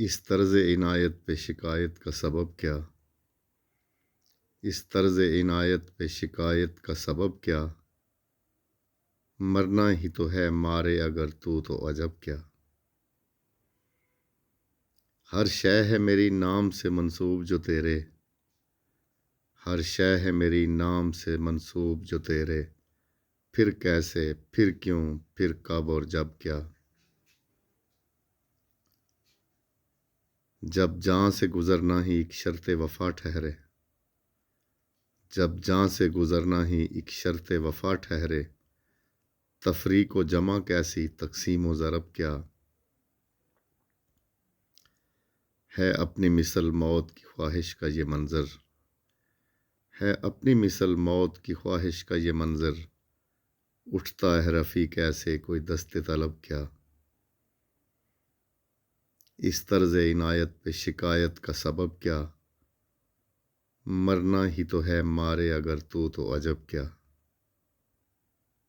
اس طرز عنایت پہ شکایت کا سبب کیا؟ اس طرز عنایت پہ شکایت کا سبب کیا؟ مرنا ہی تو ہے مارے اگر تو عجب کیا؟ ہر شے ہے میری نام سے منسوب جو تیرے، ہر شے ہے میری نام سے منسوب جو تیرے، پھر کیسے، پھر کیوں، پھر کب اور جب کیا؟ جب جاں سے گزرنا ہی ایک شرط وفا ٹھہرے، جب جاں سے گزرنا ہی ایک شرط وفا ٹھہرے، تفریق و جمع کیسی، تقسیم و ضرب کیا؟ ہے اپنی مثل موت کی خواہش کا یہ منظر، ہے اپنی مثل موت کی خواہش کا یہ منظر، اٹھتا ہے رفیع کیسے کوئی دست طلب کیا؟ اس طرز عنایت پہ شکایت کا سبب کیا؟ مرنا ہی تو ہے مارے اگر تو عجب کیا؟